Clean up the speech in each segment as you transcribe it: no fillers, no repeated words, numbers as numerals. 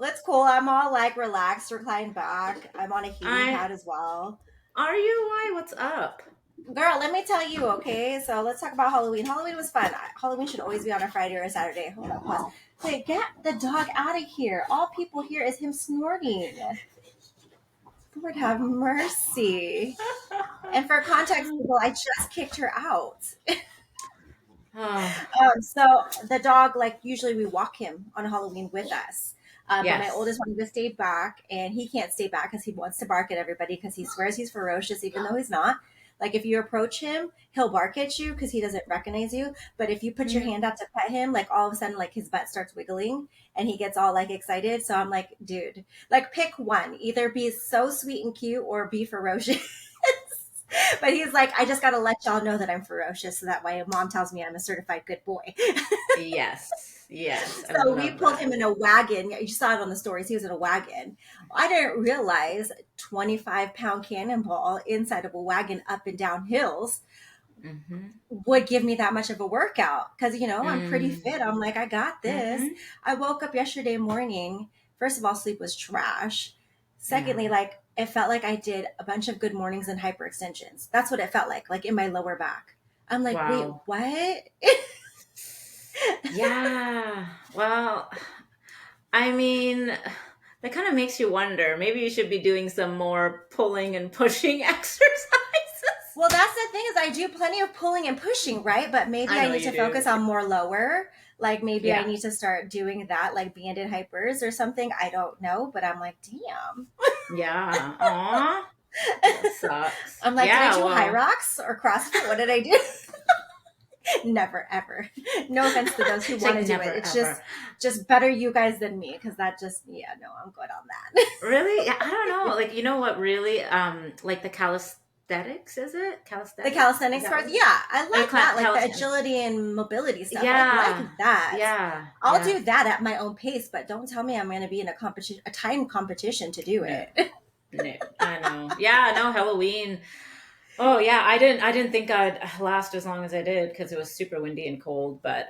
That's cool. I'm all like relaxed, reclined back. I'm on a heating I pad as well. Are you? Why? What's up? Girl, let me tell you, okay? So let's talk about Halloween. Halloween was fun. Halloween should always be on a Friday or a Saturday. Hold on, pause. Wait, get the dog out of here. All people hear is him snorting. Lord have mercy. And for context, people, I just kicked her out. Oh, So the dog, like usually we walk him on Halloween with us. But my yes. oldest wanted to stay back, and he can't stay back because he wants to bark at everybody because he swears he's ferocious, even though he's not. Like if you approach him, he'll bark at you because he doesn't recognize you. But if you put your Mm. hand out to pet him, like all of a sudden, like his butt starts wiggling and he gets all like excited. So I'm like, dude, like pick one. Either be so sweet and cute or be ferocious. But he's like, I just gotta let y'all know that I'm ferocious, so that way mom tells me I'm a certified good boy. Yes. Yes. I So we love pulled that. him in a wagon. You saw it on the stories. He was in a wagon. I didn't realize 25-pound cannonball inside of a wagon up and down hills Mm-hmm. would give me that much of a workout because I'm pretty Mm. fit. I'm like, I got this. Mm-hmm. I woke up yesterday morning. First of all, sleep was trash. Secondly, Yeah. like it felt like I did a bunch of good mornings and hyperextensions. That's what it felt like in my lower back. I'm like, wait, Wow. what? Yeah. Well, I mean, that kind of makes you wonder. Maybe you should be doing some more pulling and pushing exercises. Well, that's the thing is I do plenty of pulling and pushing, right? But maybe I I know need you to focus do. on more lower. Like maybe I Yeah. need to start doing that, like banded hypers or something. I don't know, but I'm like, damn. Yeah. Aw. That sucks. I'm like, did I Yeah. do high Well, rocks or CrossFit? What did I do? Never, ever. No offense to those who it's want like to do it. never It's ever. just better you guys than me because that just, yeah, no, I'm good on that. Really? Yeah, I don't know. Like, you know what really, like the calisthenics, is it? The Calisthenics? Is calisthenics that part, what it is? yeah, I like that. Like the Calisthenics. agility and mobility stuff. I Yeah. like that. Yeah. I'll Yeah. do that at my own pace, but don't tell me I'm going to be in a competition, a time competition to do No. it. No. I know. Yeah, no, Halloween. Oh yeah, I didn't think I'd last as long as I did because it was super windy and cold, but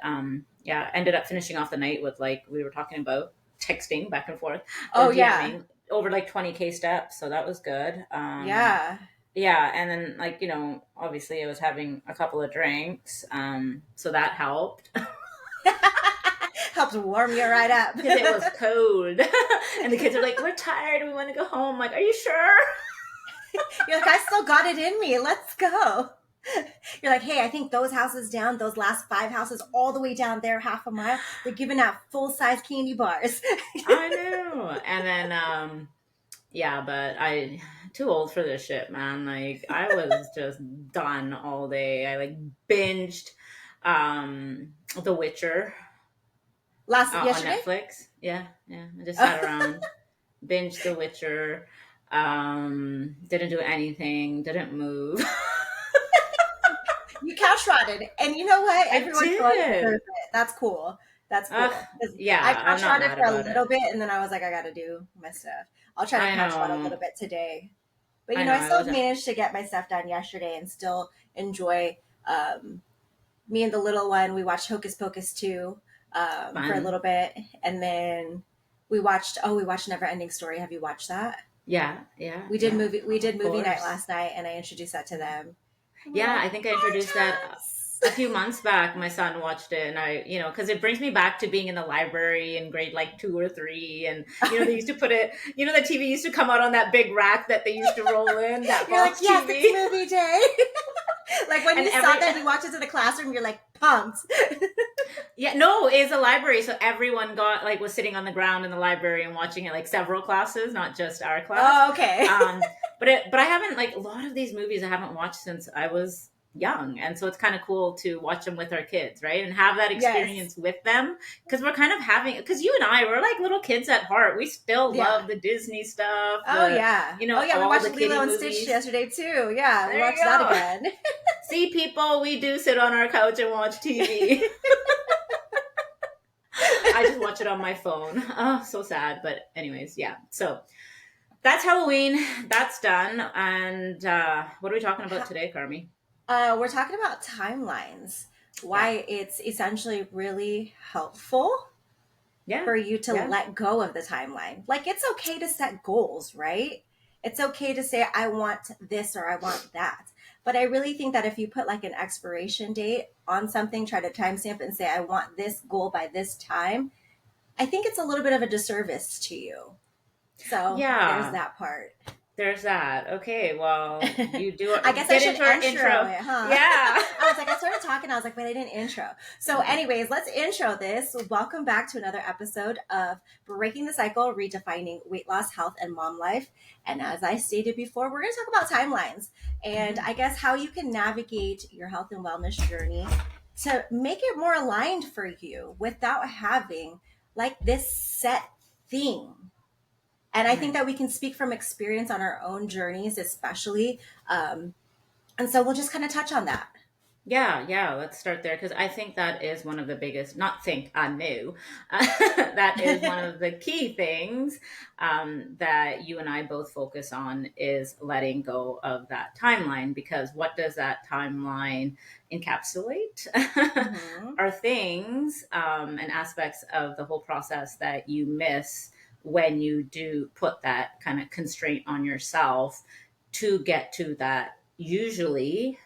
yeah, ended up finishing off the night with, like we were talking about, texting back and forth or Oh yeah, DMing over like 20K steps, so that was good. yeah. Yeah, and then, like, obviously I was having a couple of drinks, so that helped Helps warm you right up. because it was cold. And the kids are like, "We're tired, we want to go home." I'm like, "Are you sure?" You're like, I still got it in me. Let's go. You're like, hey, I think those houses down, those last five houses all the way down there, half a mile, they're giving out full size candy bars. I know. And then yeah, but I too old for this shit, man. Like, I was just done all day. I like binged The Witcher Last on yesterday, Netflix. Yeah, yeah. I just sat around, binged The Witcher. Didn't do anything, didn't move. you couch rotted, and you know what? I Everyone probably deserves did. it. That's cool. That's Ugh, cool. 'Cause I yeah, I'm couch not rotted mad for a about it. little bit, and then I was like, I got to do my stuff. I'll try to I couch rot a know. little bit today. But I know. I I still wasn't. managed to get my stuff done yesterday and still enjoy. Me and the little one, we watched Hocus Pocus 2 for a Fun. little bit, and then we watched Never Ending Story. Have you watched that? Yeah, yeah, We did yeah. we did Of movie night course. last night, and I introduced that to them. And we're Yeah, like, I think I introduced that gorgeous. a few months back. My son watched it, and because it brings me back to being in the library in grade like 2 or 3. And, they used to put it, the TV used to come out on that big rack that they used to roll in, that You're like, box yes, it's TV. movie day. Like when And you saw that, you walked into the classroom, you're like pumped. yeah, no, it's a library. So everyone was sitting on the ground in the library and watching it, like several classes, not just our class. Oh, okay. But I haven't, like, a lot of these movies I haven't watched since I was young, and so it's kind of cool to watch them with our kids, right, and have that Yes. experience with them, because we're kind of having, because you and I, we're like little kids at heart. We still Yeah. love the Disney stuff, Oh yeah. Oh yeah. We all watched the Lilo kiddie and Stitch movies. yesterday too. Yeah, we There you watched that go. again. See, people, we do sit on our couch and watch TV. I just watch it on my phone. Oh, so sad. But anyways, yeah. So that's Halloween. That's done. And what are we talking about today, Carmi? We're talking about timelines. Yeah. Why it's essentially really helpful Yeah. for you to Yeah. let go of the timeline. Like, it's okay to set goals, right? It's okay to say, I want this or I want that. But I really think that if you put like an expiration date on something, try to timestamp and say, I want this goal by this time, I think it's a little bit of a disservice to you. So there's Yeah. that part. There's that. Okay, well, you do I guess I get should into our intro intro. it, huh? Yeah. I was like, I started talking. I was like, wait, I didn't intro. So, anyways, let's intro this. Welcome back to another episode of Breaking the Cycle, Redefining Weight Loss, Health, and Mom Life. And as I stated before, we're going to talk about timelines and Mhm. I guess how you can navigate your health and wellness journey to make it more aligned for you without having like this set thing. And I think Right. that we can speak from experience on our own journeys, especially. And so we'll just kind of touch on that. Yeah, yeah, let's start there because I think that is one of the biggest, not think, I knew. That is one of the key things that you and I both focus on is letting go of that timeline because what does that timeline encapsulate? Mm-hmm. Are things and aspects of the whole process that you miss when you do put that kind of constraint on yourself to get to that usually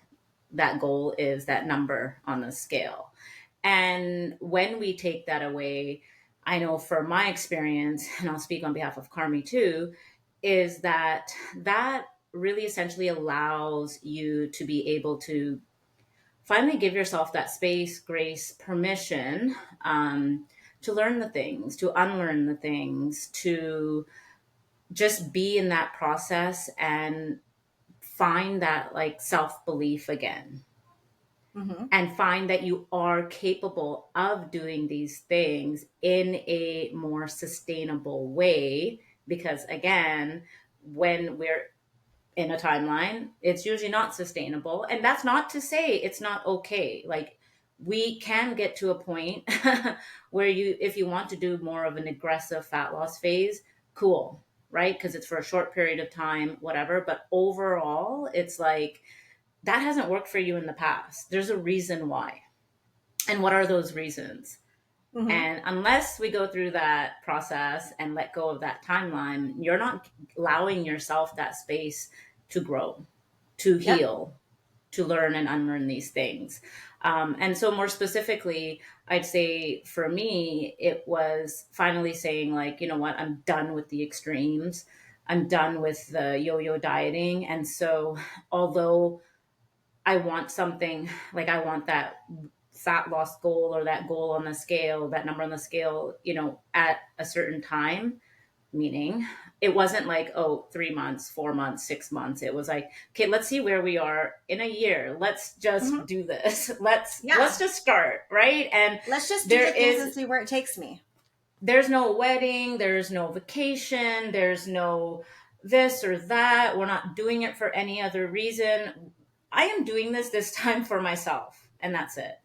that goal is that number on the scale. And when we take that away, I know for my experience, and I'll speak on behalf of Carmi too, is that that really essentially allows you to be able to finally give yourself that space, grace, permission to learn the things, to unlearn the things, to just be in that process and find that like self belief again Mm-hmm. and find that you are capable of doing these things in a more sustainable way. Because again, when we're in a timeline, it's usually not sustainable. And that's not to say it's not okay. Like, we can get to a point where you, if you want to do more of an aggressive fat loss phase, cool, right? Because it's for a short period of time, whatever. But overall, it's like, that hasn't worked for you in the past. There's a reason why. And what are those reasons? Mm-hmm. And unless we go through that process and let go of that timeline, you're not allowing yourself that space to grow, to Yep. heal, to learn and unlearn these things. And so, more specifically, I'd say for me, it was finally saying, like, you know what, I'm done with the extremes. I'm done with the yo yo dieting. And so, although I want something like I want that fat loss goal or that goal on the scale, that number on the scale, you know, at a certain time. Meaning it wasn't like, oh, 3 months, 4 months, 6 months. It was like, okay, let's see where we are in a year. Let's just Mm-hmm. do this. Let's Yeah. just start, right? And Let's just do there the things and is see where it takes me. there's no wedding, there's no vacation, there's no this or that. We're not doing it for any other reason. I am doing this time for myself, and that's it.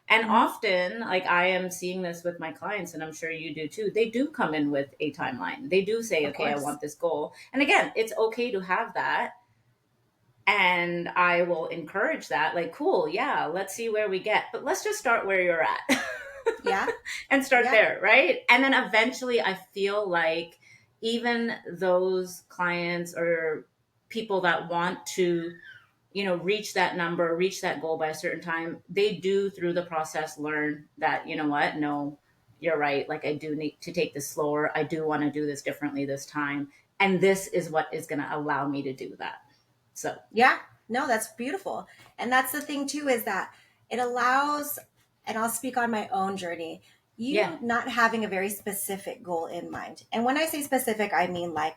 And Mm-hmm. often, like, I am seeing this with my clients, and I'm sure you do too. They do come in with a timeline. They do say, Of okay, I course. want this goal. And again, it's okay to have that. And I will encourage that. Like, cool, yeah, let's see where we get. But let's just start where you're at. Yeah. And start Yeah. there, right? And then eventually I feel like even those clients or people that want to, you know, reach that number, reach that goal by a certain time, they do through the process learn that, you know what, no, you're right. Like, I do need to take this slower. I do want to do this differently this time. And this is what is going to allow me to do that. So, Yeah. No, that's beautiful. And that's the thing too, is that it allows, and I'll speak on my own journey, yeah. you not having a very specific goal in mind. And when I say specific, I mean like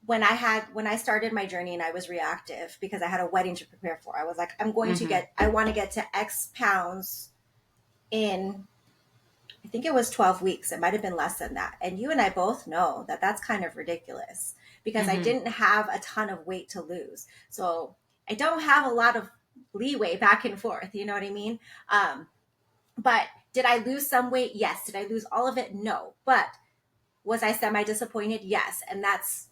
when I started my journey and I was reactive because I had a wedding to prepare for. I was like, Hmm. I want to get to X pounds in, I think it was 12 weeks. It might have been less than that. And you and I both know that that's kind of ridiculous because I Hmm. didn't have a ton of weight to lose. So I don't have a lot of leeway back and forth. You know what I mean? But did I lose some weight? Yes. Did I lose all of it? No. But was I semi disappointed? Yes. And that's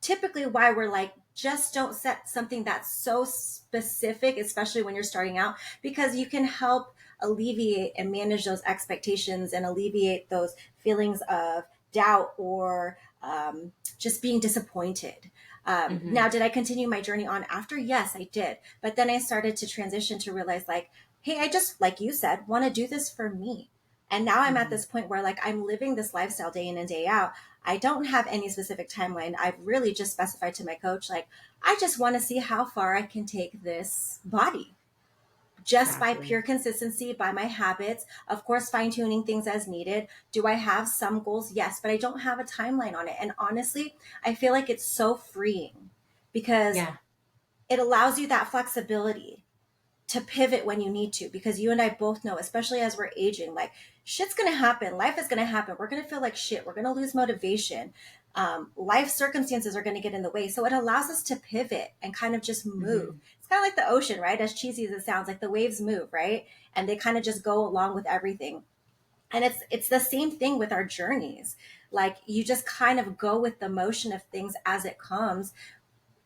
typically why we're like, just don't set something that's so specific, especially when you're starting out, because you can help. alleviate and manage those expectations and alleviate those feelings of doubt or just being disappointed. Mm-hmm. Now, did I continue my journey on after? Yes, I did. But then I started to transition to realize, like, hey, I just, like you said, want to do this for me. And now I'm at Mm-hmm. this point where, like, I'm living this lifestyle day in and day out. I don't have any specific timeline. I've really just specified to my coach, like, I just want to see how far I can take this body just by Exactly. pure consistency, by my habits, of course, fine tuning things as needed. Do I have some goals? Yes, but I don't have a timeline on it. And honestly, I feel like it's so freeing because Yeah. it allows you that flexibility to pivot when you need to, because you and I both know, especially as we're aging, like shit's gonna happen, life is gonna happen, we're gonna feel like shit, we're gonna lose motivation, life circumstances are gonna get in the way. So it allows us to pivot and kind of just move. Mm-hmm. It's kind of like the ocean, right? As cheesy as it sounds, like the waves move, right? And they kind of just go along with everything. And it's the same thing with our journeys. Like you just kind of go with the motion of things as it comes,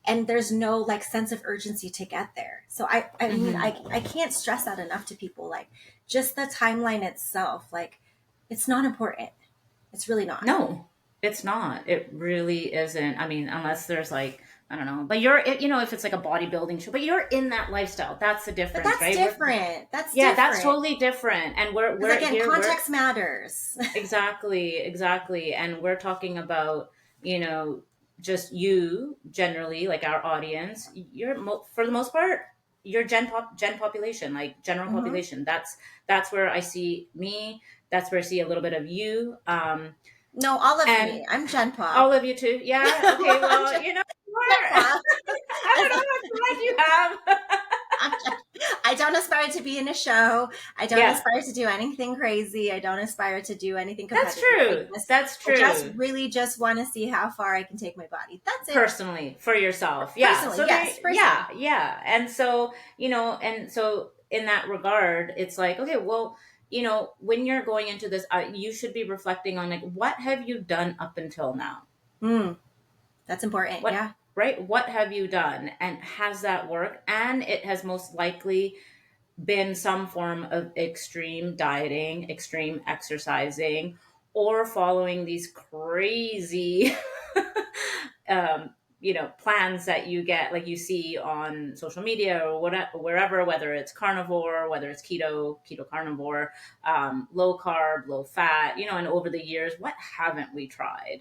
and there's no like sense of urgency to get there. So I mean, Mm-hmm. I can't stress that enough to people. Like just the timeline itself, like it's not important. It's really not. No, it's not. It really isn't. I mean, unless there's like, I don't know, but if it's like a bodybuilding show, but you're in that lifestyle. That's the But difference, that's right? different. That's Yeah, that's different. totally different. And Because we're again, here, we're context matters. exactly. And we're talking about, you know, just you generally, like our audience, for the most part, you're gen population, like general Hmm. population. That's where I see me. That's where I see a little bit of you. No, all of And me. I'm Gen all Pop. of you too. Yeah. Okay. I'm Well, Gen, Gen more. Pop. I don't As know how much life you have. I'm, I don't aspire to be in a show. I don't Yeah, aspire to do anything crazy. I don't aspire to do anything that's competitive. true. That's I just true. really just want to see how far I can take my body. That's it. Personally, for yourself. Yeah. Personally, So there, yes, personally. yeah. And so, and so in that regard, it's like, okay, well, when you're going into this, you should be reflecting on like, what have you done up until now? Mm, that's important. What, Yeah. right? What have you done? And has that worked? And it has most likely been some form of extreme dieting, extreme exercising, or following these crazy, plans that you get, like you see on social media or whatever, wherever, whether it's carnivore, whether it's keto carnivore, low carb, low fat, and over the years, what haven't we tried?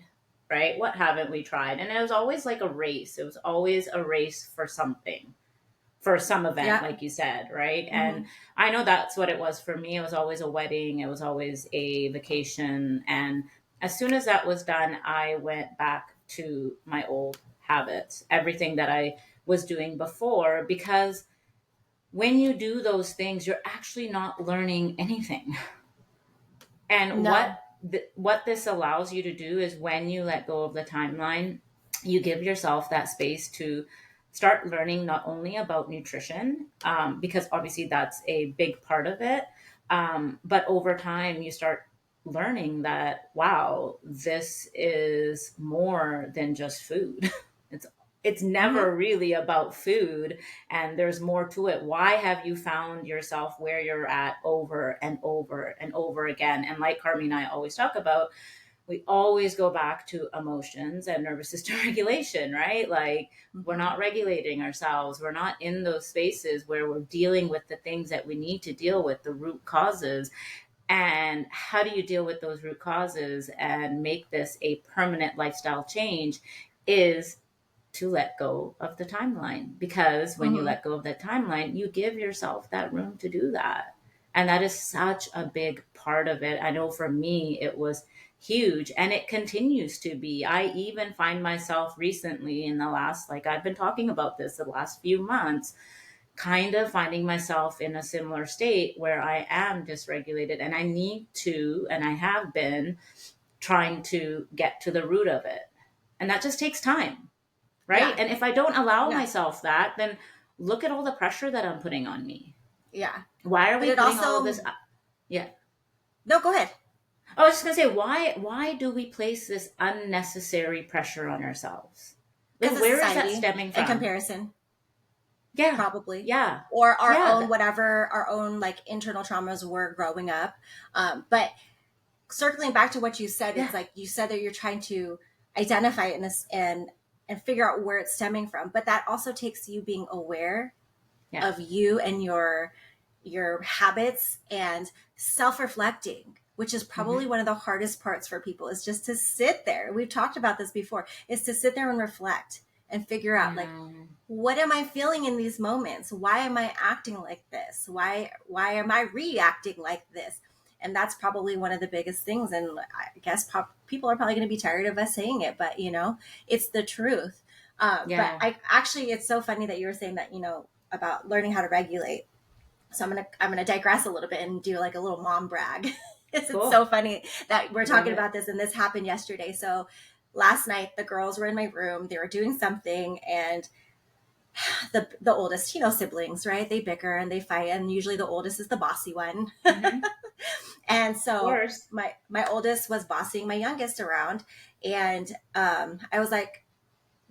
Right? What haven't we tried? And it was always like a race. It was always a race for something, for some event, Yeah. like you said, right? Mm-hmm. And I know that's what it was for me. It was always a wedding, it was always a vacation. And as soon as that was done, I went back to my old habits, everything that I was doing before, because when you do those things, you're actually not learning anything. And No. what this allows you to do is when you let go of the timeline, you give yourself that space to start learning not only about nutrition, because obviously that's a big part of it, but over time you start learning that, wow, this is more than just food. it's it's Mm-hmm. never really about food, and there's more to it. Why have you found yourself where you're at over and over and over again? And like Carmi and I always talk about, we always go back to emotions and nervous system regulation, right? Like we're Mm-hmm. not regulating ourselves. We're not in those spaces where we're dealing with the things that we need to deal with, the root causes. And how do you deal with those root causes and make this a permanent lifestyle change is to let go of the timeline, because when you Mm-hmm. let go of that timeline, you give yourself that room to do that. And that is such a big part of it. I know for me, it was huge, and it continues to be. I even find myself recently in the last, like I've been talking about this the last few months, kind of finding myself in a similar state where I am dysregulated and I need to, and I have been trying to get to the root of it. And that just takes time, right? Yeah. And if I don't allow Yeah. myself that, then look at all the pressure that I'm putting on me. Yeah. Why are But we it putting all of this? also, Yeah. no, go ahead. I was just gonna say, why do we place this unnecessary pressure on ourselves? Like, Because of where is that society stemming and from? comparison. Yeah. probably, Yeah. or our Yeah. own, whatever our own like internal traumas were growing up. But circling back to what you said, it's Yeah. like you said that you're trying to identify it and figure out where it's stemming from. But that also takes you being aware Yeah. of you and your habits and self-reflecting, which is Mm-hmm. probably one of the hardest parts for people, is just to sit there. We've talked about this before, is to sit there and reflect and figure I out, like, know. what am I feeling in these moments? Why am I acting like this? Why am I reacting like this? And that's probably one of the biggest things. And I guess people are probably going to be tired of us saying it, but it's the truth. But Yeah. I actually, it's so funny that you were saying that, about learning how to regulate. So I'm gonna digress a little bit and do like a little mom brag. It's Cool. so funny that we're Love talking it. about this, and this happened yesterday. So last night the girls were in my room, they were doing something, and the oldest, siblings, right? They bicker and they fight, and usually the oldest is the bossy one. Mm-hmm. And Of so course. my oldest was bossing my youngest around, and I was like,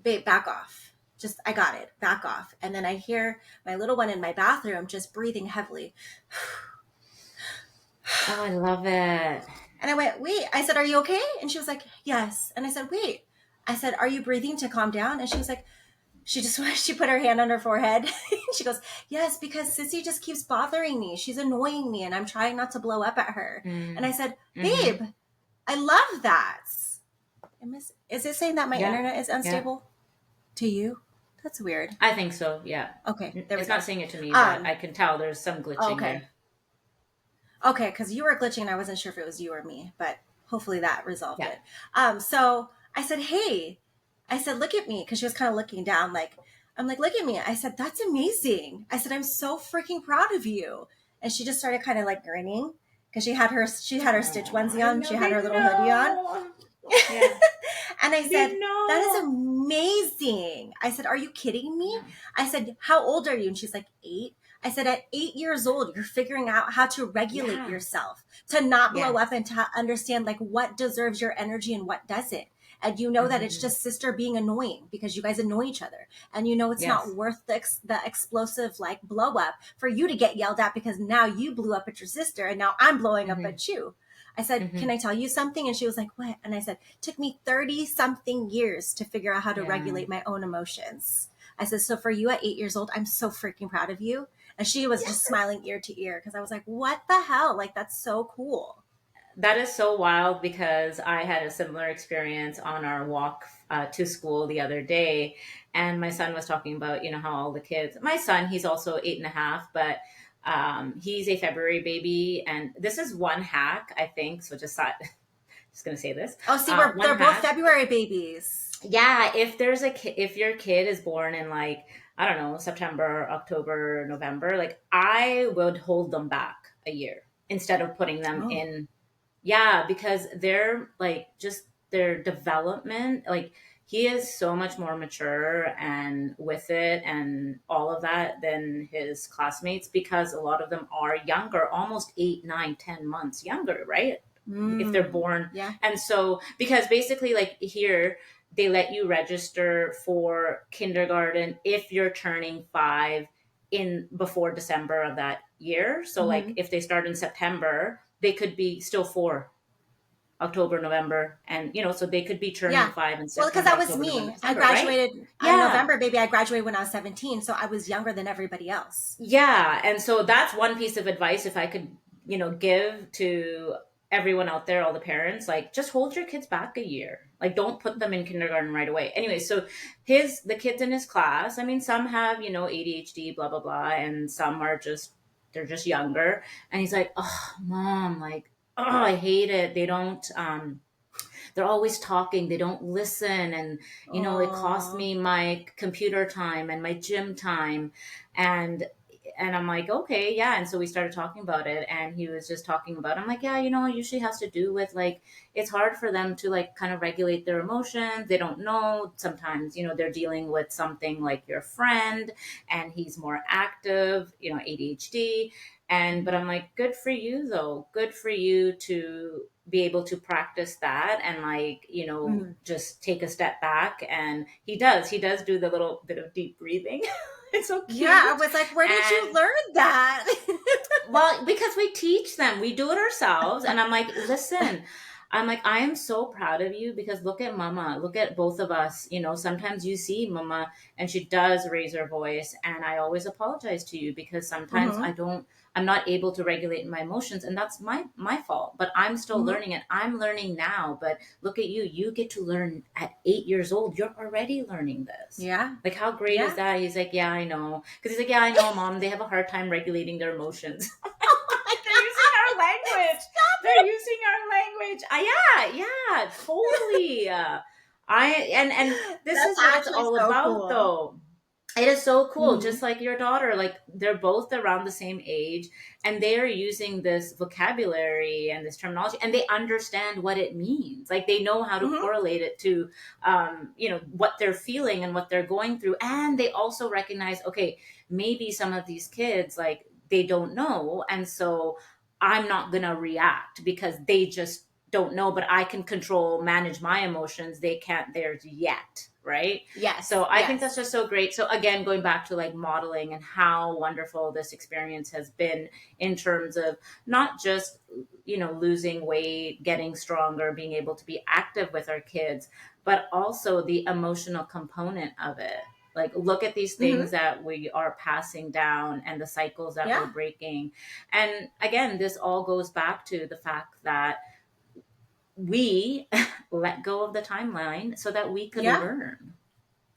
babe, back off. Just, I got it, back off. And then I hear my little one in my bathroom just breathing heavily. Oh, I love it. And I went, wait. I said, are you okay? And she was like, yes. And I said, wait. I said, are you breathing to calm down? And she was like, she put her hand on her forehead. She goes, yes, because Sissy just keeps bothering me. She's annoying me, and I'm trying not to blow up at her. And I said, Mm-hmm. babe, I love that. Is it saying that my Yeah. internet is Yeah. unstable to you? That's weird. I think so. Yeah. Okay, there we It's go. not saying it to me, but Um, I can tell there's some glitching okay. there. Okay, because you were glitching and I wasn't sure if it was you or me, but hopefully that resolved Yeah. it. So I said, hey, I said, look at me, because she was kind of looking down, like, I'm like, look at me. I said, that's amazing. I said, I'm so freaking proud of you. And she just started kind of like grinning because she had her Stitch Oh, onesie I on, she know. had They her little hoodie on. know. Yeah. And I They said, that is know. amazing. I said, are you kidding me? Yeah. I said, how old are you? And she's like, 8. I said, at 8 years old, you're figuring out how to regulate Yeah. yourself, to not blow up, Yes. and to understand like what deserves your energy and what doesn't. And you know that it's Mm-hmm. just sister being annoying because you guys annoy each other. And it's not Yes. worth the explosive like blow up for you to get yelled at because now you blew up at your sister and now I'm blowing up Mm-hmm. at you. I said, can Mm-hmm. I tell you something? And she was like, what? And I said, took me 30 something years to figure out how to Yeah. regulate my own emotions. I said, so for you at 8 years old, I'm so freaking proud of you. And she was just smiling ear to ear because I was like, what the hell? Like, that's so cool. That is so wild because I had a similar experience on our walk to school the other day. And my son was talking about, how all the kids, my son, he's also 8.5, but he's a February baby. And this is one hack, I think. So just going to say this. Oh, see, One they're both hack. February babies. Yeah. If your kid is born in like, I don't know, September, October, November, like I would hold them back a year instead of putting them Oh. in. Yeah, because they're like just their development, like he is so much more mature and with it and all of that than his classmates because a lot of them are younger, almost 8, 9, 10 months younger, right? If they're born. Yeah. And so, because basically, like here, they let you register for kindergarten if you're turning 5 in before December of that year. So, like, Mm-hmm. if they start in September, they could be still 4, October, November, and so they could be turning Yeah. 5 in Well, because September, that was October, November, me. I December, right? graduated in Yeah. November, baby. I graduated when I was 17. So I was younger than everybody else. Yeah, and so that's one piece of advice if I could, give to everyone out there, all the parents, like just hold your kids back a year. Like don't put them in kindergarten right away. Anyway, so the kids in his class, I mean, some have, ADHD, blah blah blah, and some are they're just younger. And he's like, "Oh, mom, like, oh, I hate it. They don't they're always talking, they don't listen, and it costs Oh. me my computer time and my gym time." And I'm like, okay, yeah. And so we started talking about it, and he was just talking about, I'm like, yeah, it usually has to do with like it's hard for them to like kind of regulate their emotions. They don't know sometimes, they're dealing with something like your friend and he's more active, ADHD. But I'm like, good for you though, good for you to be able to practice that and like, Mhm. just take a step back. And he does do the little bit of deep breathing. It's so Yeah, I cute. was like, where did you And learn that? well, because we teach them, we do it ourselves. And I'm like, listen, I'm like, I am so proud of you because look at mama, look at both of us. Sometimes you see mama and she does raise her voice. And I always apologize to you because sometimes Hmm. I'm not able to regulate my emotions. And that's my fault. But I'm still Hmm. learning it. I'm learning now. But look at you. You get to learn at 8 years old. You're already learning this. Yeah. Like, how great is Yeah. that? He's like, yeah, I know. Because he's like, yeah, I know, mom. They have a hard time regulating their emotions. Oh my They're using our language. Stop They're using our language. Yeah, yeah, totally. And it. this That's is what it's actually all so about, cool. though. It is so cool, Hmm. just like your daughter. Like they're both around the same age, and they are using this vocabulary and this terminology, and they understand what it means. Like they know how to Hmm. correlate it to, what they're feeling and what they're going through, and they also recognize, okay, maybe some of these kids like they don't know, and so I'm not gonna react because they just don't know, but I can control, manage my emotions. They can't theirs yet, right? So Yes. I think that's Yes. just so great. So again, going back to like modeling and how wonderful this experience has been in terms of not just losing weight, getting stronger, being able to be active with our kids, but also the emotional component of it. Like look at these things Hmm. that we are passing down and the cycles that we're Yeah. breaking. And again, this all goes back to the fact that we let go of the timeline so that we could Yeah. learn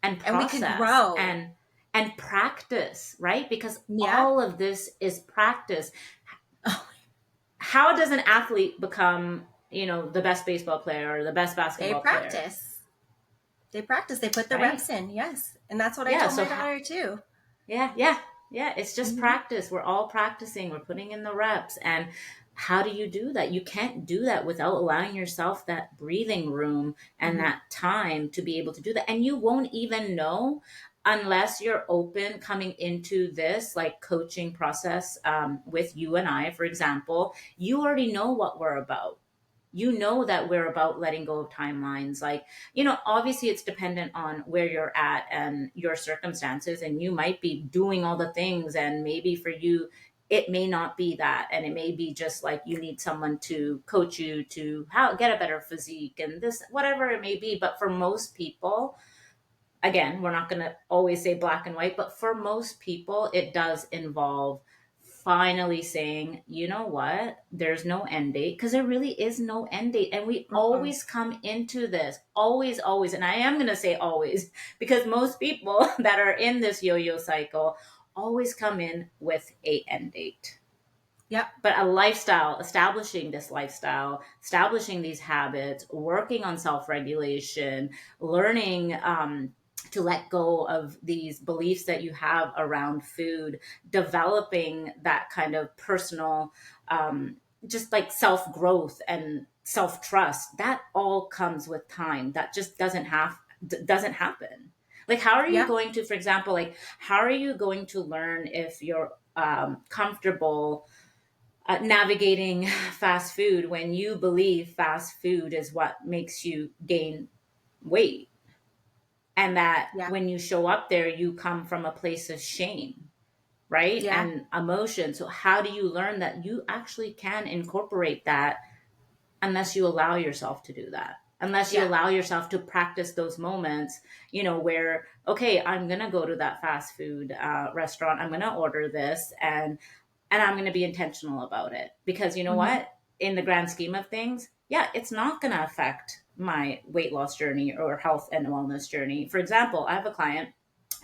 and And we could process grow. and practice, right? Because Yeah. all of this is practice. Oh, How does an athlete become, the best baseball player or the best they basketball player, practice. They practice. They put the right? reps in. Yes. And that's what I Yeah. told So my daughter too. yeah, yeah, yeah. It's just Hmm. practice. We're all practicing. We're putting in the reps. And how do you do that? You can't do that without allowing yourself that breathing room and Hmm. that time to be able to do that. And you won't even know unless you're open coming into this like coaching process with you and I, for example. You already know what we're about. That we're about letting go of timelines. Like, obviously it's dependent on where you're at and your circumstances, and you might be doing all the things, and maybe for you it may not be that, and it may be just like you need someone to coach you to how get a better physique and this whatever it may be. But for most people, again, we're not going to always say black and white, but for most people, it does involve finally saying, you know what, there's no end date, because there really is no end date. And we Mm-mm. always come into this, always, always. And I am going to say always, because most people that are in this yo yo cycle always come in with a end date. Yep. But a lifestyle, establishing this lifestyle, establishing these habits, working on self regulation, learning to let go of these beliefs that you have around food, developing that kind of personal, just like self growth and self trust. That all comes with time. That just doesn't happen. Like, how are you Yep. going to, for example, like, how are you going to learn if you're comfortable navigating fast food when you believe fast food is what makes you gain weight, and that Yeah. when you show up there you come from a place of shame, right, Yeah. and emotion. So how do you learn that you actually can incorporate that unless you allow yourself to do that, unless you Yeah. allow yourself to practice those moments, where, okay, I'm gonna go to that fast food restaurant, I'm gonna order this, and I'm going to be intentional about it, because you know Hmm. what, in the grand scheme of things, yeah, it's not going to affect my weight loss journey or health and wellness journey. For example, I have a client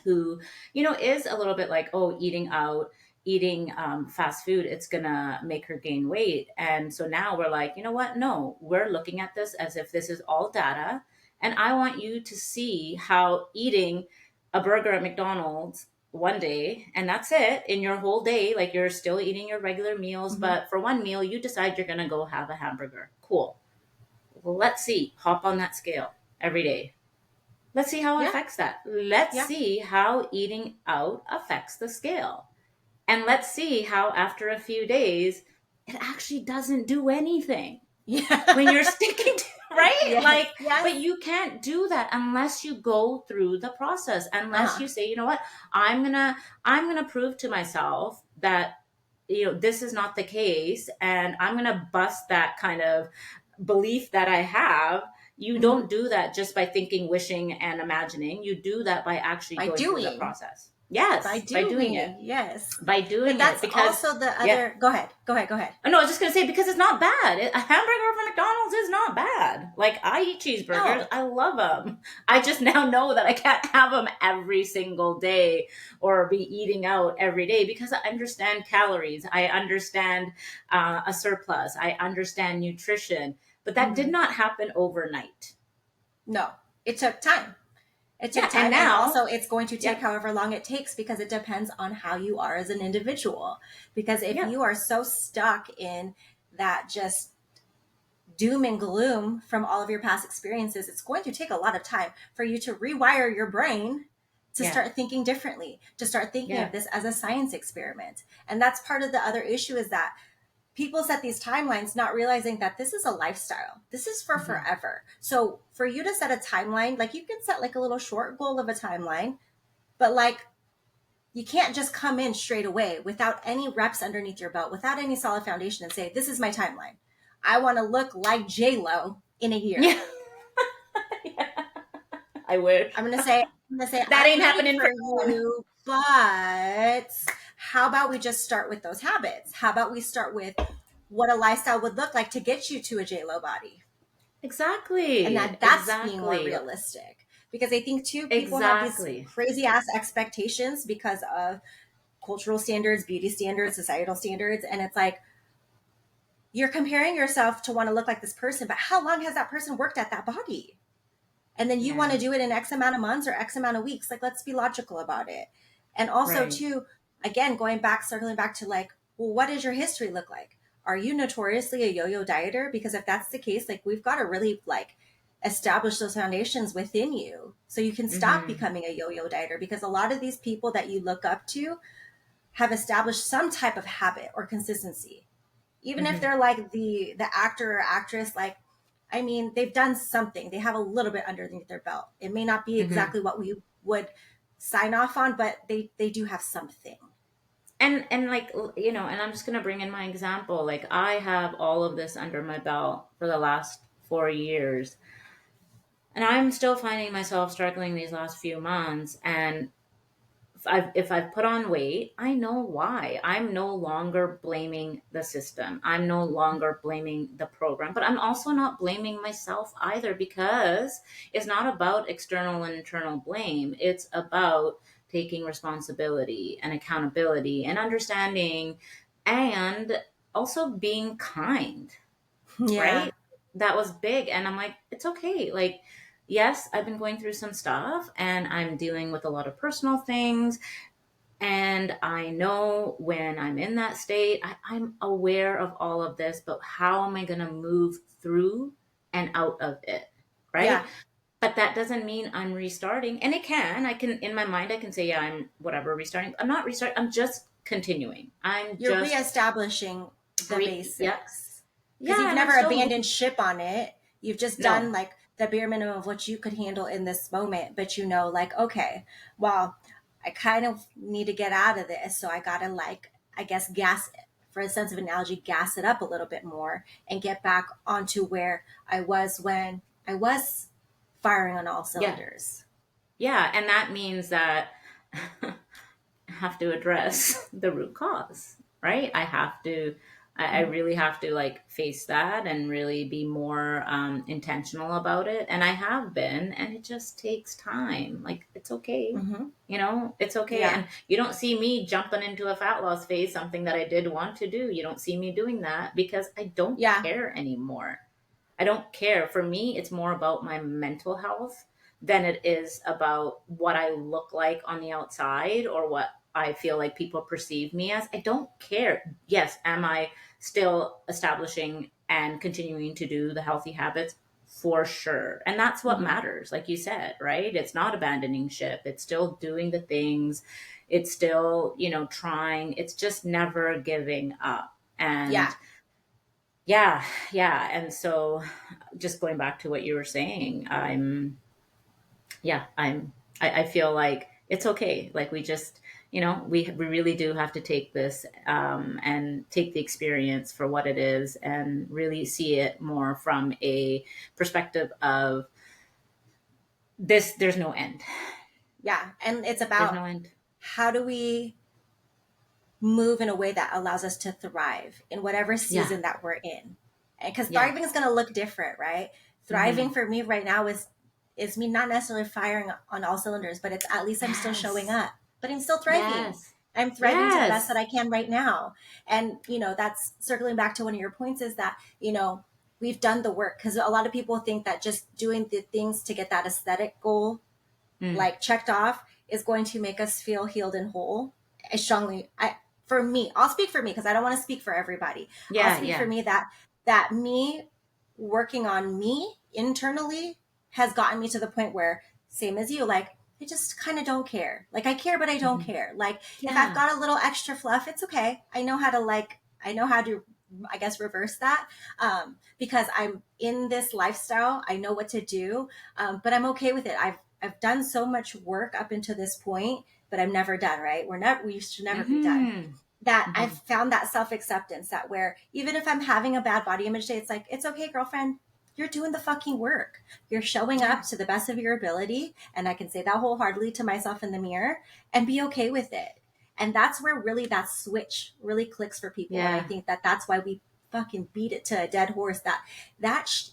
who, is a little bit like, oh, eating out, eating fast food, it's gonna make her gain weight. And so now we're like, you know what? No, we're looking at this as if this is all data. And I want you to see how eating a burger at McDonald's one day, and that's it in your whole day, like you're still eating your regular meals, Hmm. but for one meal, you decide you're gonna go have a hamburger. Cool. Well, let's see, hop on that scale every day. Let's see how it Yeah. affects that. Let's Yeah. see how eating out affects the scale. And let's see how, after a few days, it actually doesn't do anything. when you're Yeah. sticking to, right? Yes. Like, Yes. but you can't do that unless you go through the process, unless Uh-huh. you say, you know what, I'm gonna prove to myself that, this is not the case, and I'm gonna bust that kind of belief that I have. You Hmm. don't do that just by thinking, wishing, and imagining. You do that by actually By going through the doing. process. By Yes, by doing it. doing. Yes. By But doing it, that's because, also the yeah. other. Go ahead. Go ahead. Go ahead. No, I was just gonna say, because it's not bad. A hamburger from McDonald's is not bad. Like, I eat cheeseburgers, No. I love them. I just now know that I can't have them every single day or be eating out every day, because I understand calories. I understand a surplus. I understand nutrition, but that did Hmm. not happen overnight. No. It took time. It took Yeah, and time. And now, also, it's going to take yep, however long it takes because it depends on how you are as an individual. Because if yep, you are so stuck in that just doom and gloom from all of your past experiences, it's going to take a lot of time for you to rewire your brain to yeah, start thinking differently, to start thinking of yeah, this as a science experiment. And that's part of the other issue is that people set these timelines not realizing that this is a lifestyle. This is for hmm, forever. So for you to set a timeline, like you can set like a little short goal of a timeline, but like you can't just come in straight away without any reps underneath your belt, without any solid foundation and say, this is my timeline. I want to look like J Lo in a year. yeah. I wish I'm gonna say that I'm ain't ready happening for for no one. you, but how about we just start with those habits? How about we start with what a lifestyle would look like to get you to a J Lo body? And Exactly, that's being more exactly, realistic. Because I think too, people have these exactly. crazy ass expectations because of cultural standards, beauty standards, societal standards. And it's like, you're comparing yourself to want to look like this person, but how long has that person worked at that body? And then you want Yeah, to do it in X amount of months or X amount of weeks. Like, let's be logical about it. And also, right. too, again, circling back to like, well, what does your history look like? Are you notoriously a yo-yo dieter? Because if that's the case, like, we've got to really like establish those foundations within you so you can stop Hmm. becoming a yo-yo dieter. Because a lot of these people that you look up to have established some type of habit or consistency, even if Hmm. they're like the actor or actress. Like, I mean, they've done something, they have a little bit underneath their belt. It may not be Hmm. exactly what we would sign off on, but they do have something. And like, and I'm just gonna bring in my example. Like, I have all of this under my belt for the last 4 years, and I'm still finding myself struggling these last few months. And if I've put on weight, I know why. I'm no longer blaming the system. I'm no longer blaming the program, but I'm also not blaming myself either, because it's not about external and internal blame. It's about taking responsibility and accountability and understanding, and also being kind, Yeah. right? That was big. And I'm like, it's okay. Like, yes, I've been going through some stuff, and I'm dealing with a lot of personal things, and I know when I'm in that state, I'm aware of all of this, but how am I going to move through and out of it? Right. Yeah. But that doesn't mean I'm restarting. And I can, in my mind, I can say, yeah, I'm whatever restarting. I'm not restarting. I'm just continuing. I'm You're just reestablishing the yeah. basics because Yeah. you've And I'm never still moving. abandoned ship on it. You've just done No. like the bare minimum of what you could handle in this moment. But you know, like, okay, well, I kind of need to get out of this. So I got to, like, I guess, gas it, for a sense of analogy, gas it up a little bit more and get back onto where I was when I was firing on all Yeah. cylinders. Yeah. And that means that have to address the root cause, right? I Mhm. really have to like face that and really be more intentional about it. And I have been, and it just takes time. Like, it's okay. Mhm. It's okay. Yeah. And you don't see me jumping into a fat loss phase, something that I did want to do. You don't see me doing that because I don't Yeah. care anymore. I don't care. For me, it's more about my mental health than it is about what I look like on the outside or what I feel like people perceive me as. I don't care. Yes, am I still establishing and continuing to do the healthy habits? For sure. And that's what Mhm. matters, like you said, right? It's not abandoning ship. It's still doing the things. It's still, trying. It's just never giving up. Yeah. And yeah, yeah. And so just going back to what you were saying, yeah, I feel like it's okay. Like we just, we really do have to take this, and take the experience for what it is and really see it more from a perspective of this, there's no end. Yeah. And it's There's about no end. how do we move in a way that allows us to thrive in whatever Yeah. season that we're in. Because Yeah. thriving is going to look different, right? Thriving Hmm. for me right now is me not necessarily firing on all cylinders, but it's at least I'm still showing Yes. up, but I'm still thriving. Yes. I'm thriving to the best that Yes. I can right now. And, that's circling back to one of your points is that, we've done the work because a lot of people think that just doing the things to get that aesthetic goal Mm. like checked off is going to make us feel healed and whole. I for me, I'll speak for me because I don't want to speak for everybody. I'll Yeah. speak for Yeah. me that me working on me internally has gotten me to the point where same as you, like I just kind of don't care. Like I care, but I don't Hmm. care. Like if I've Yeah. got a little extra fluff, it's okay. I know how to I guess reverse that because I'm in this lifestyle. I know what to do, but I'm okay with it. I've done so much work up until this point, but I'm never done. Right? We should never be done. Hmm. That I've Hmm. found that self acceptance that where even if I'm having a bad body image day, it's like it's okay, girlfriend. You're doing the fucking work. You're showing Yeah. up to the best of your ability, and I can say that wholeheartedly to myself in the mirror and be okay with it. And that's where really that switch really clicks for people. And I Yeah. think that that's why we fucking beat it to a dead horse. That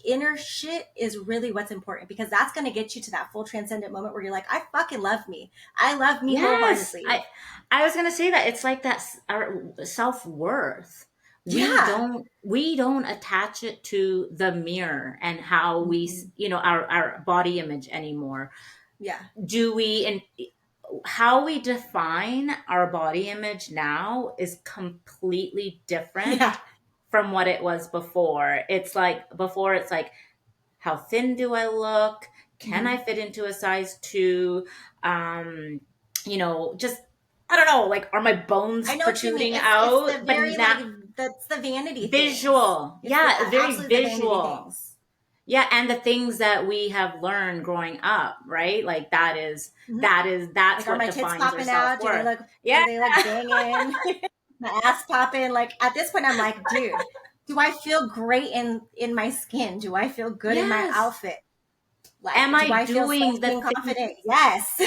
inner shit is really what's important because that's going to get you to that full transcendent moment where you're like, I fucking love me. I love me Yes, wholeheartedly. I was gonna say that it's like that our self worth. Yeah. We don't attach it to the mirror and how Mm-mm. our body image anymore. Yeah. Do we? And how we define our body image now is completely different Yeah. from what it was before. It's like before, it's like, how thin do I look? Can I Mm-hmm. fit into a size two? Just, I don't know, like, are my bones I know what you mean. protruding It's the out? But very like now, that's the vanity things. visual. It's the Yeah, very absolutely the vanity visual. things. Yeah, and the things that we have learned growing up, right? Like Mm-hmm. that's Like, are what my tits defines our popping out? Do they self-worth. look? Yeah. Do they look banging? My ass popping. Like at this point, I'm like, dude, do I feel great in my skin? Do I feel good in my Yes. outfit? Like, Am do I I feel doing sexy the and things? confident? Yes.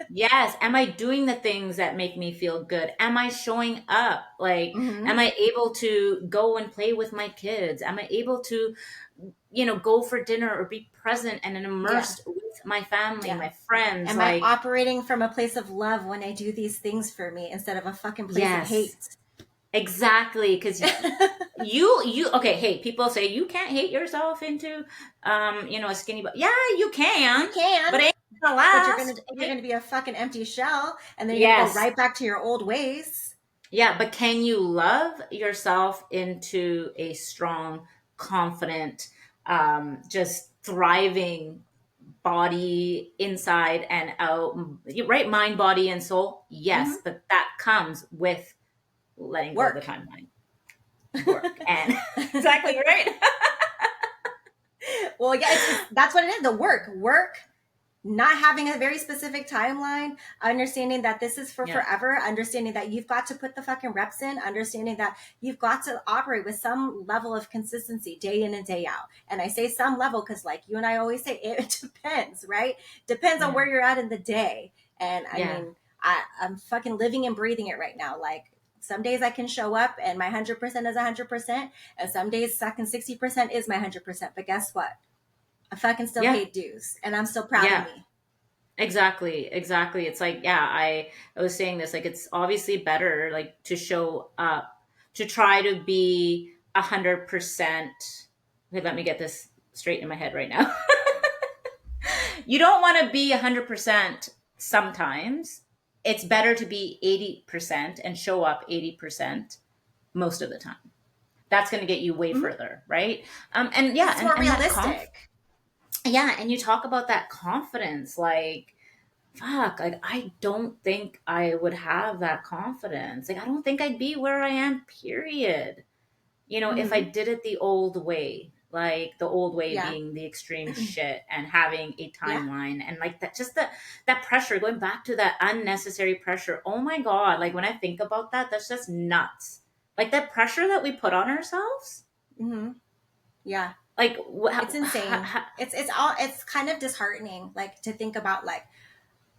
Yes. Am I doing the things that make me feel good? Am I showing up? Like, Mm-hmm. am I able to go and play with my kids? Am I able to, go for dinner or be present and Yeah. immersed with my family, Yeah. my friends? Am I Like, operating from a place of love when I do these things for me instead of a fucking place of yes, hate? exactly. Because okay, hey, people say you can't hate yourself into, a skinny butt. Yeah, you You can, but can, it ain't gonna but last. you're gonna be a fucking empty shell, and then you're gonna go Yes. right back to your old ways. Yeah, but can you love yourself into a strong, confident, just thriving body inside and out, right? Mind, body, and soul. Yes, Mm-hmm. but that comes with letting go of the Work. timeline work. And exactly right. Well, yeah, that's what it is. The work, not having a very specific timeline, understanding that this is for Yeah, forever, understanding that you've got to put the fucking reps in, understanding that you've got to operate with some level of consistency day in and day out. And I say some level because, like you and I always say, it depends, right? Depends on yeah, where you're at in the day. And I yeah, mean, I'm fucking living and breathing it right now. Like, some days I can show up and my 100% is 100%, and some days fucking 60% is my 100%. But guess what? I fucking still yeah, paid dues, and I'm still proud of yeah. me. Exactly, exactly. It's like, yeah, I was saying this, like, it's obviously better, like, to show up, to try to be 100%. Okay, let me get this straight in my head right now. You don't want to be 100% sometimes. It's better to be 80% and show up 80% most of the time. That's going to get you way Mm-hmm. further, right? And Because yeah, it's and more and that realistic. yeah, and you talk about that confidence, like, fuck, like, I don't think I would have that confidence. Like, I don't think I'd be where I am, period. if I Mm-hmm. did it the old way, like the old way Yeah. being the extreme shit and having a Yeah. timeline and like that, just that pressure, going back to that unnecessary pressure. Oh my God. Like when I think about that, that's just nuts. Like that pressure that we put on ourselves. Mm-hmm. Yeah. Like, It's insane. It's kind of disheartening, like to think about like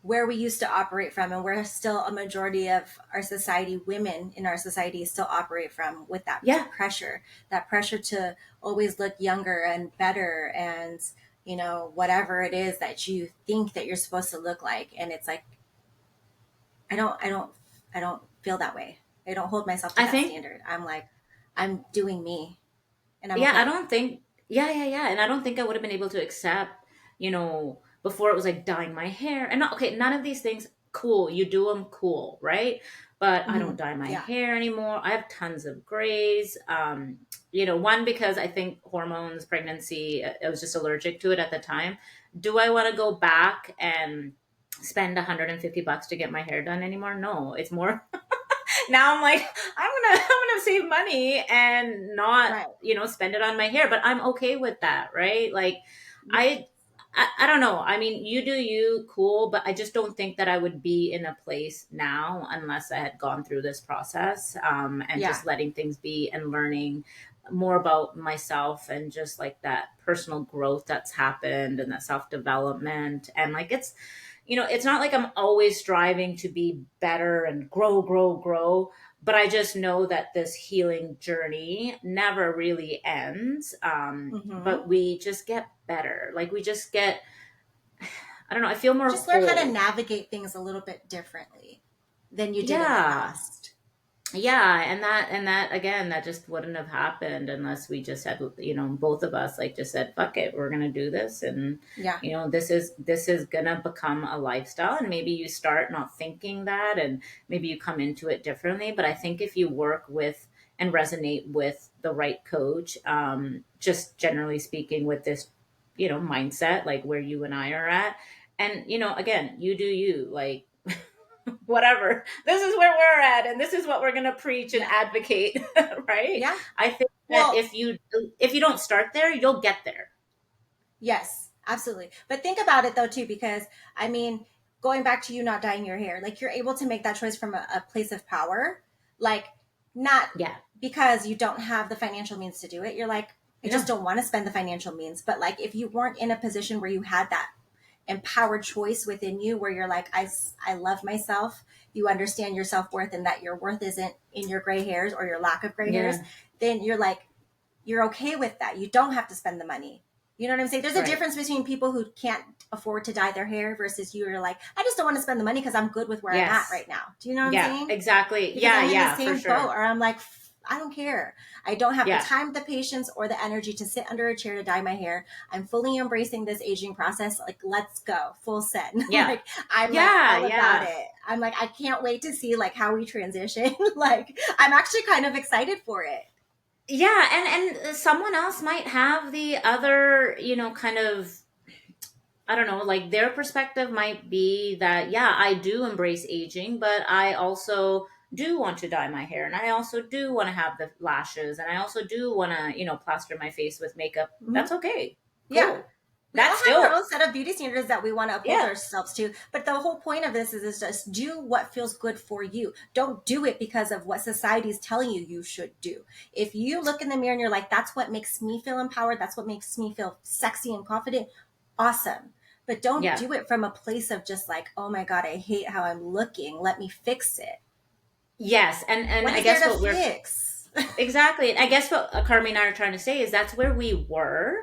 where we used to operate from and where still a majority of our society, women in our society, still operate from with yeah, that pressure to always look younger and better, and whatever it is that you think that you're supposed to look like. And it's like I don't feel that way. I don't hold myself to I that think, standard. I'm like, I'm doing me, and I'm yeah, I okay. don't think, yeah, yeah, yeah. And I don't think I would have been able to accept, before it was like dyeing my hair. And not, okay, none of these things, cool. You do them, cool, right? But I Hmm. don't dye my Yeah. hair anymore. I have tons of grays. One, because I think hormones, pregnancy, I was just allergic to it at the time. Do I want to go back and spend $150 to get my hair done anymore? No, it's more now I'm like, I'm gonna save money and not, Right. spend it on my hair, but I'm okay with that, right? Like Yeah. I I don't know. I mean, you do you, cool, but I just don't think that I would be in a place now unless I had gone through this process, and Yeah. just letting things be and learning more about myself and just like that personal growth that's happened and that self development. And like it's not like I'm always striving to be better and grow, grow, grow. But I just know that this healing journey never really ends. Hmm. But we just get better. Like we just get, I don't know, I feel more Just learn how to whole. navigate things a little bit differently than you did in the Yeah. past. Yeah, and that again, that just wouldn't have happened unless we just had, both of us like just said, fuck it, we're gonna do this. And Yeah. this is gonna become a lifestyle. And maybe you start not thinking that, and maybe you come into it differently. But I think if you work with and resonate with the right coach, just generally speaking, with this, mindset, like where you and I are at, and again, you do you, like whatever. This is where we're at, and this is what we're going to preach and Yeah. advocate, right? Yeah. I think that Well, if you don't start there, you'll get there. yes, absolutely. But think about it though too, because I mean, going back to you not dyeing your hair, like you're able to make that choice from a place of power, like not Yeah. because you don't have the financial means to do it. You're like, I just No. don't want to spend the financial means. But like, if you weren't in a position where you had that empowered choice within you, where you're like, I love myself, you understand your self-worth, and that your worth isn't in your gray hairs or your lack of gray hairs, Yeah. then you're like, you're okay with that. You don't have to spend the money. You know what I'm saying? There's a Right. difference between people who can't afford to dye their hair versus you are like, I just don't want to spend the money because I'm good with where I'm at Yes. right now. Do you know what I'm Yeah. saying? Exactly. Because Yeah. I'm in the Yeah. For same boat, sure. or I'm like, I don't care. I don't have the Yeah. time, the patience, or the energy to sit under a chair to dye my hair. I'm fully embracing this aging process. Like, let's go, full send. Yeah. Like, I'm like Yeah. all about Yeah. it. I'm like, I can't wait to see like how we transition. Like, I'm actually kind of excited for it. Yeah. And someone else might have the other, kind of, I don't know, like their perspective might be that, yeah, I do embrace aging, but I also do want to dye my hair, and I also do want to have the lashes, and I also do want to, plaster my face with makeup. Mhm. That's okay. Yeah. Cool. We all That's have our still, own set of beauty standards that we want to uphold yeah, ourselves to. But the whole point of this is just do what feels good for you. Don't do it because of what society is telling you you should do. If you look in the mirror and you're like, that's what makes me feel empowered, that's what makes me feel sexy and confident, awesome. But don't yeah. do it from a place of just like, oh my God, I hate how I'm looking. Let me fix it. Yes. And What I is there guess to what we're, fix? exactly. And I guess what Carmi and I are trying to say is that's where we were.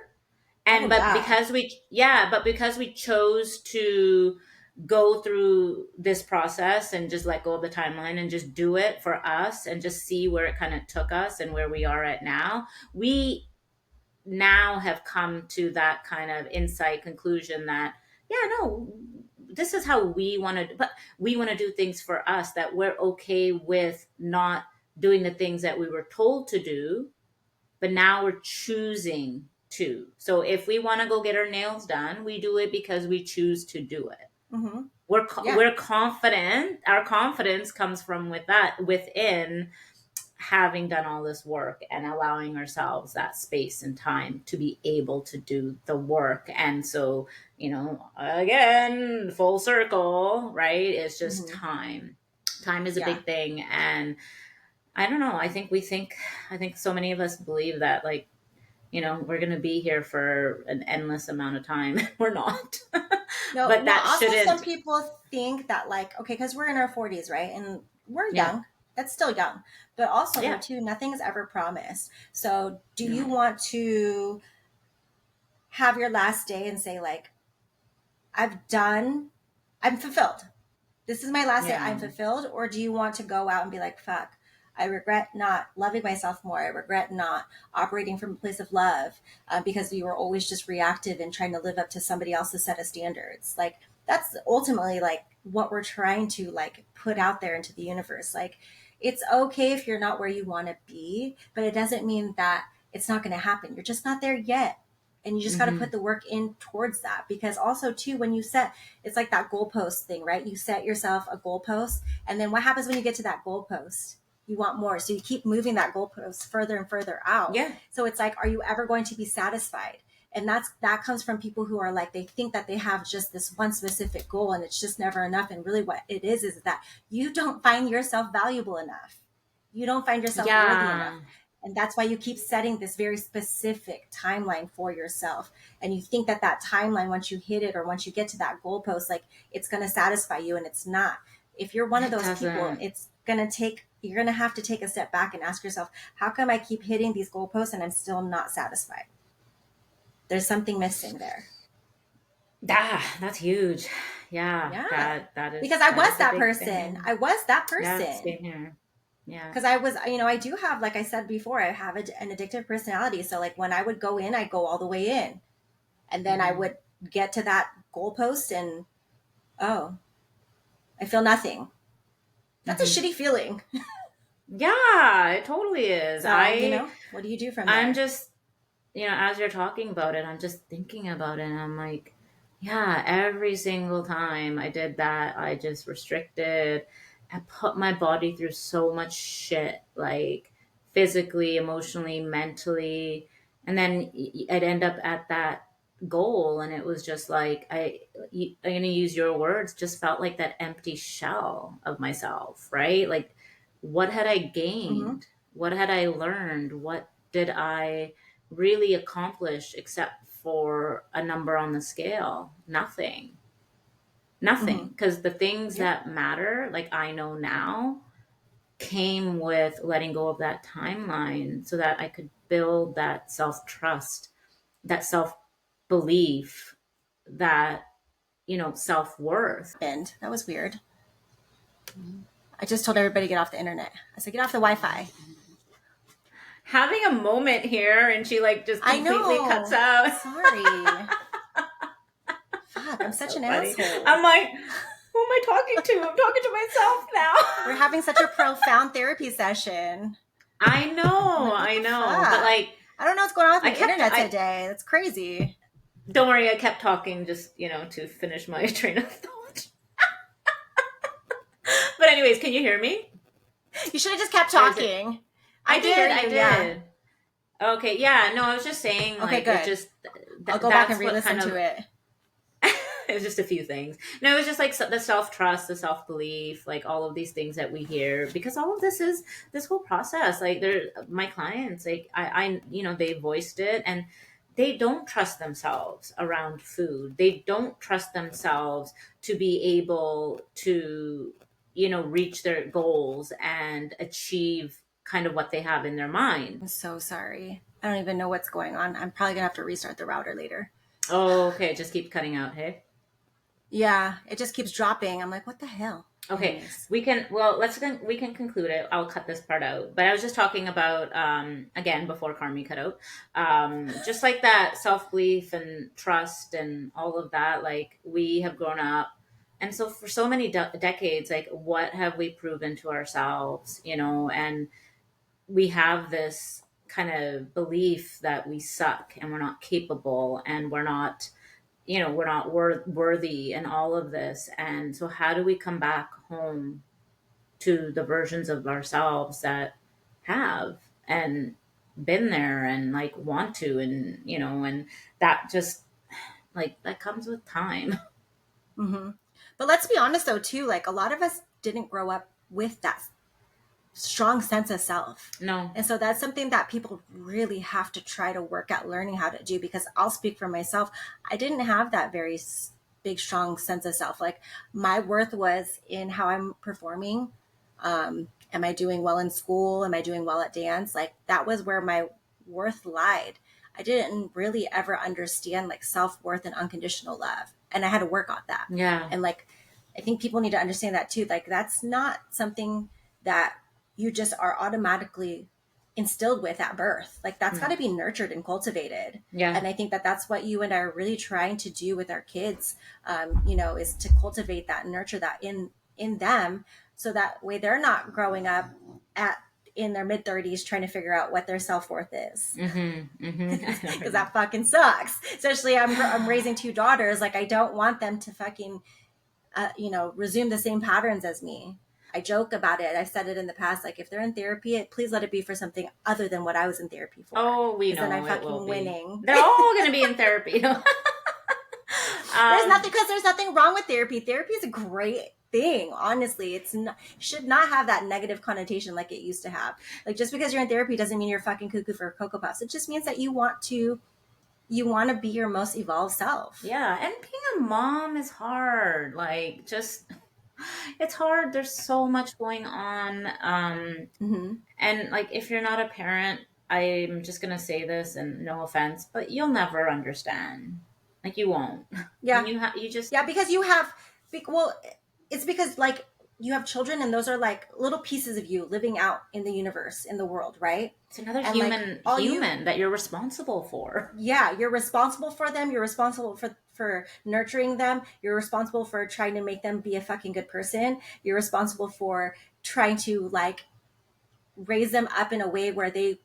And Oh, but yeah. because we, yeah, but because we chose to go through this process and just let go of the timeline and just do it for us and just see where it kind of took us and where we are at now, we now have come to that kind of insight conclusion that, yeah, no, this is how we want to, but we want to do things for us, that we're okay with not doing the things that we were told to do, but now we're choosing to. So if we want to go get our nails done, we do it because we choose to do it. Mm-hmm. we're Yeah. we're confident. Our confidence comes from with that within having done all this work and allowing ourselves that space and time to be able to do the work. And so, again, full circle, right? It's just Hmm. time. Time is a Yeah. big thing. And I don't know. I think so many of us believe that, like, we're going to be here for an endless amount of time. We're not. No, But well, that also some shouldn't. people think that, like, okay, because we're in our 40s, right? And we're Yeah. young. That's still young. But also, though, Yeah. too, nothing's ever promised. So, do you No. want to have your last day and say, like, I'm fulfilled? This is my last day, Yeah. I'm fulfilled? Or do you want to go out and be like, fuck, I regret not loving myself more. I regret not operating from a place of love, because you were always just reactive and trying to live up to somebody else's set of standards. Like, that's ultimately like what we're trying to like put out there into the universe. Like, it's okay if you're not where you want to be, but it doesn't mean that it's not going to happen. You're just not there yet. And you just got to Hmm. put the work in towards that. Because also, too, when you set, it's like that goalpost thing, right? You set yourself a goalpost, and then what happens when you get to that goalpost? You want more. So you keep moving that goalpost further and further out. Yeah. So it's like, are you ever going to be satisfied? And that comes from people who are like, they think that they have just this one specific goal and it's just never enough. And really what it is that you don't find yourself valuable enough. You don't find yourself worthy enough. Yeah. And that's why you keep setting this very specific timeline for yourself. And you think that that timeline, once you hit it or once you get to that goalpost, like it's going to satisfy you, and it's not. If you're one of It those people, doesn't. you're going to have to take a step back and ask yourself, how come I keep hitting these goalposts and I'm still not satisfied? There's something missing there. That's huge. Yeah, Yeah. Because I that was is a that big person. thing. I was that Yeah, person. same here. Yeah. Because I was, I do have, like I said before, I have an addictive personality. So, like, when I would go in, I'd go all the way in. And then I Hmm. would get to that goalpost and, oh, I feel nothing. That's a Hmm. shitty feeling. Yeah, it totally is. So, what do you do from I'm there? just, as you're talking about it, I'm just thinking about it, and I'm like, yeah, every single time I did that, I just restricted. I put my body through so much shit, like physically, emotionally, mentally. And then I'd end up at that goal, and it was just like, I'm going to use your words, just felt like that empty shell of myself, right? Like, what had I Mm-hmm. gained? What had I learned? What did I really accomplish except for a number on the scale? Nothing. Mm-hmm. Nothing. Because the things Yep. that matter, like I know now, came with letting go of that timeline so that I could build that self trust, that self belief, that, self worth. And that was weird. I just told everybody to get off the internet. I said, get off the Wi Fi. Having a moment here, and she like just I completely cuts know. out. Sorry. Fuck, I'm That's such so an funny. asshole. I'm like, who am I talking to? I'm talking to myself We're now. having such a profound therapy session. I'm like, what I the know, but fuck? like, I don't know what's going on with I my kept, internet I today. That's crazy. don't worry, I kept talking just, to finish my train of thought. But anyways, can you hear me? You should have just kept Or is it? talking. I can hear I you, yeah. did. Okay, yeah, no, I was just saying, Okay, like, it good. just, I'll go back and that's what re-listen kind to of, it. it was just a few things. No, it was just like the self trust, the self belief, like all of these things that we hear, because all of this is this whole process. Like, they're my clients, like they voiced it, and they don't trust themselves around food. They don't trust themselves to be able to, reach their goals and achieve kind of what they have in their mind. I'm so sorry. I don't even know what's going on. I'm probably gonna have to restart the router later. Oh, okay, it just keeps cutting out. Hey. Yeah, it just keeps dropping. I'm like, what the hell? Okay, Anyways. we can conclude it. I'll cut this part out. But I was just talking about, again, before Carmi cut out, just like that self belief and trust and all of that. Like, we have grown up, and so for so many decades, like, what have we proven to ourselves? And we have this kind of belief that we suck and we're not capable and we're not worthy and all of this. And so, how do we come back home to the versions of ourselves that have and been there and like want to, and and that just like that comes with time. Hmm. But let's be honest though too, like a lot of us didn't grow up with that strong sense of self. No. And so that's something that people really have to try to work at learning how to do, because I'll speak for myself. I didn't have that very big, strong sense of self. Like my worth was in how I'm performing. Am I doing well in school? Am I doing well at dance? Like that was where my worth lied. I didn't really ever understand like self worth and unconditional love. And I had to work on that. Yeah. And like, I think people need to understand that too. Like that's not something that you just are automatically instilled with at birth. Like that's got to be nurtured and cultivated. Yeah. And I think that that's what you and I are really trying to do with our kids, is to cultivate that and nurture that in them, so that way they're not growing up at in their mid 30s trying to figure out what their self-worth is. Because that fucking sucks. Especially I'm raising two daughters. Like I don't want them to fucking resume the same patterns as me. I joke about it. I've said it in the past. Like, if they're in therapy, please let it be for something other than what I was in therapy for. Oh, we know then I'm it fucking will be. winning. They're all going to be in therapy. There's nothing wrong with therapy. Therapy is a great thing. Honestly, should not have that negative connotation like it used to have. Like, just because you're in therapy doesn't mean you're fucking cuckoo for Cocoa Puffs. It just means that you want to be your most evolved self. Yeah, and being a mom is hard. Like, just it's hard. There's so much going on. And like, if you're not a parent, I'm just gonna say this, and no offense, but you'll never understand. Like, you won't. Yeah. You just Because you have, well, it's because like you have children and those are like little pieces of you living out in the universe, in the world, right? it's another And human like human that you're responsible for. yeah, you're responsible for them. You're responsible for nurturing them. You're responsible for trying to make them be a fucking good person. You're responsible for trying to like raise them up in a way where they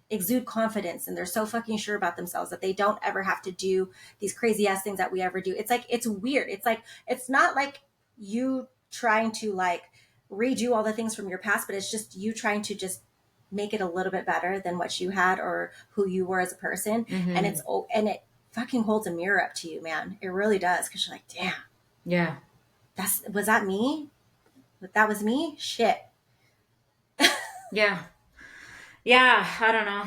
exude confidence and they're so fucking sure about themselves that they don't ever have to do these crazy ass things that we ever do. It's like, it's weird. It's like, it's not like you trying to like redo all the things from your past, but it's just you trying to just make it a little bit better than what you had or who you were as a person. And it fucking holds a mirror up to you, man. It really does. Cause you're like, damn, Yeah. was that me? That was me? Shit. Yeah. Yeah, I don't know.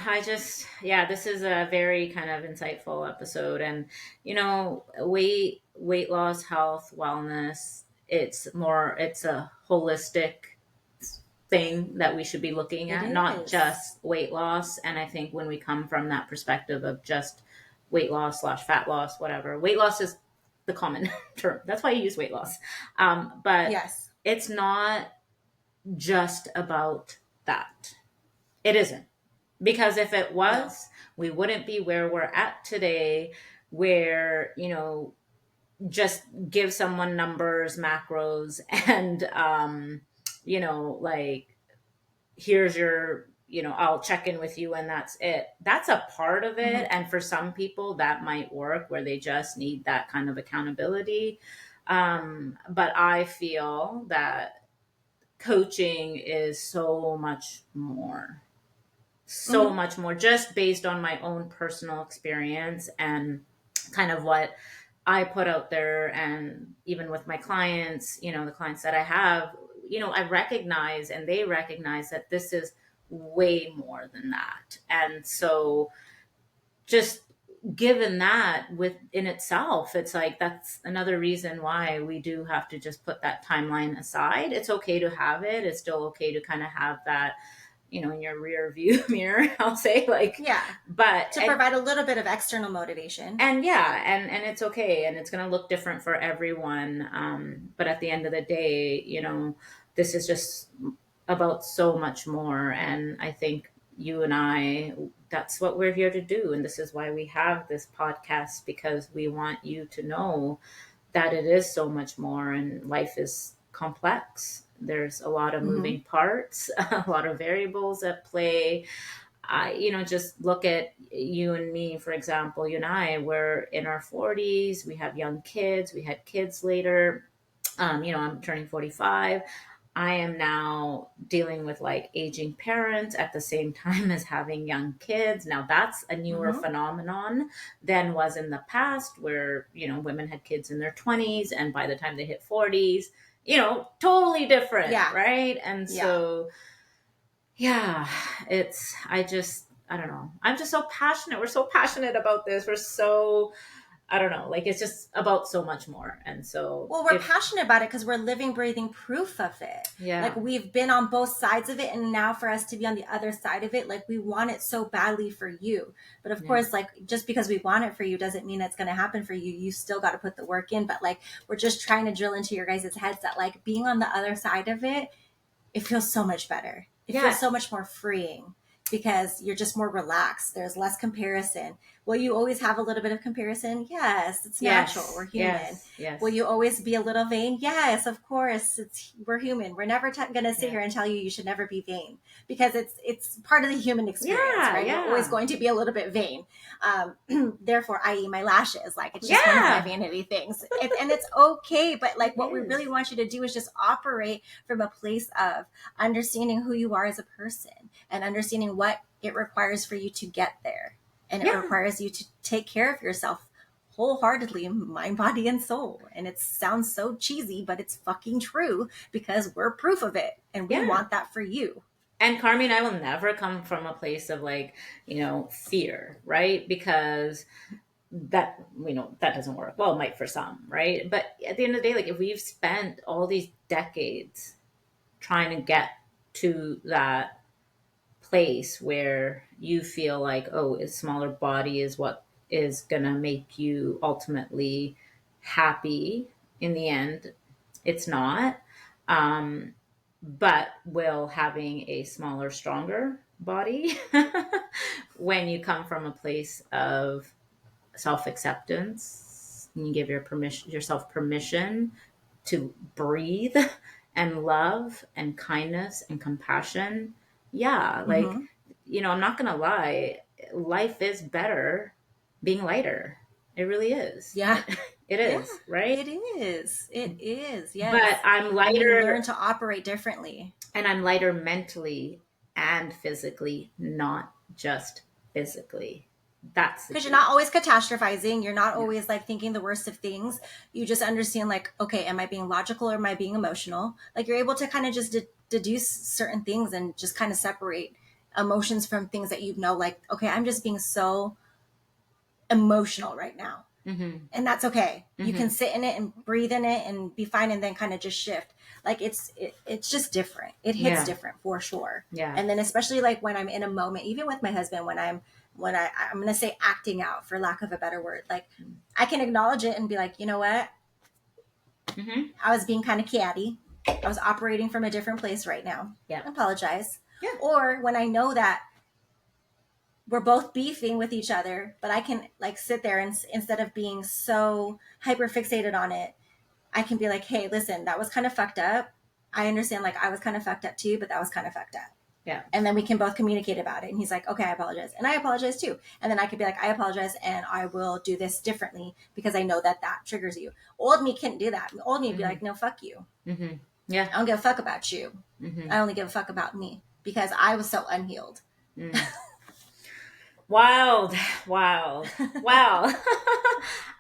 This is a very kind of insightful episode. And, weight loss, health, wellness, it's a holistic thing that we should be looking at, not just weight loss. And I think when we come from that perspective of just weight loss / fat loss, whatever, weight loss is the common term. That's why you use weight loss. But yes, it's not just about that. It isn't. Because if it was, we wouldn't be where we're at today, where, just give someone numbers, macros, and, like, here's your, I'll check in with you and that's it. That's a part of it. And for some people, that might work where they just need that kind of accountability. But I feel that coaching is so much more. So much more, just based on my own personal experience and kind of what I put out there. And even with my clients, the clients that I have, I recognize and they recognize that this is way more than that. And so just given that within itself, it's like, that's another reason why we do have to just put that timeline aside. It's okay to have it. It's still okay to kind of have that, in your rear view mirror, I'll say, like, but to provide a little bit of external motivation. And and it's okay. And it's going to look different for everyone. But at the end of the day, this is just about so much more. And I think you and I, that's what we're here to do. And this is why we have this podcast, because we want you to know that it is so much more and life is complex. There's a lot of moving parts, a lot of variables at play. Just look at you and me, for example. You and I, we're in our 40s. We have young kids. We had kids later. I'm turning 45. I am now dealing with like aging parents at the same time as having young kids. Now that's a newer Mm-hmm. phenomenon than was in the past where, women had kids in their 20s and by the time they hit 40s, totally different, Yeah. right? And Yeah. so yeah, I don't know. I'm just so passionate. We're so passionate about this. We're so, I don't know, like it's just about so much more. And so Well, we're passionate about it because we're living, breathing proof of it. Like yeah, we've been on both sides of it, and now for us to be on the other side of it, like we want it so badly for you. But of yeah, course, like just because we want it for you doesn't mean it's going to happen for you. You still got to put the work in. But like we're just trying to drill into your guys' heads that like being on the other side of it, it feels so much better. It yeah, feels so much more freeing because you're just more relaxed. There's less comparison. Will you always have a little bit of comparison? Yes, it's natural. yes, We're human. yes, Will yes, you always be a little vain? Yes, of course. We're human. We're never going to sit yeah, here and tell you should never be vain because it's part of the human experience, yeah, right? We're always yeah, going to be a little bit vain. Therefore, i.e., my lashes, like it's just one of my yeah, vanity things, and it's okay. But like it what we really is. want you to do is just operate from a place of understanding who you are as a person and understanding what it requires for you to get there. And it Yeah, requires you to take care of yourself wholeheartedly, mind, body, and soul. And it sounds so cheesy, but it's fucking true because we're proof of it. And we yeah. want that for you. And Carmi and I will never come from a place of like, fear, right? Because that doesn't work. Well, it might for some, right? But at the end of the day, like if we've spent all these decades trying to get to that place where you feel like, oh, a smaller body is what is gonna make you ultimately happy in the end, it's not. Um, but will having a smaller, stronger body when you come from a place of self acceptance, you give yourself permission to breathe and love and kindness and compassion. Yeah, like, Mm-hmm. I'm not going to lie, life is better being lighter. It really is. Yeah. It Yeah. is, right? It is. It is. But Yes. I'm And you learn lighter to operate differently. and I'm lighter mentally and physically, not just physically. That's the Because you're truth. not always catastrophizing. You're not Yeah. always like thinking the worst of things. You just understand, like, okay, am I being logical or am I being emotional? Like, you're able to kind of just deduce certain things and just kind of separate emotions from things that you know, like, okay, I'm just being so emotional right now. Mm-hmm. And that's okay. You can Mm-hmm. sit in it and breathe in it and be fine and then kind of just shift. Like it's just different. It hits Yeah. different for sure. Yeah. And then especially like when I'm in a moment, even with my husband, I'm gonna say acting out for lack of a better word. Like I can acknowledge it and be like, you know what? Mm-hmm. I was being kind of catty. I was operating from a different place right now. Yeah. I apologize. Yeah. Or when I know that we're both beefing with each other, but I can like sit there and instead of being so hyper fixated on it, I can be like, hey, listen, that was kind of fucked up. I understand, like, I was kind of fucked up too, but that was kind of fucked up. Yeah. And then we can both communicate about it. And he's like, okay, I apologize. And I apologize too. And then I could be like, I apologize and I will do this differently because I know that that triggers you. Old me couldn't do that. Old me would be Mm-hmm. like, no, fuck you. Mm-hmm. Yeah. I don't give a fuck about you. Mm-hmm. I only give a fuck about me because I was so unhealed. Mm. Wild, wild, wow.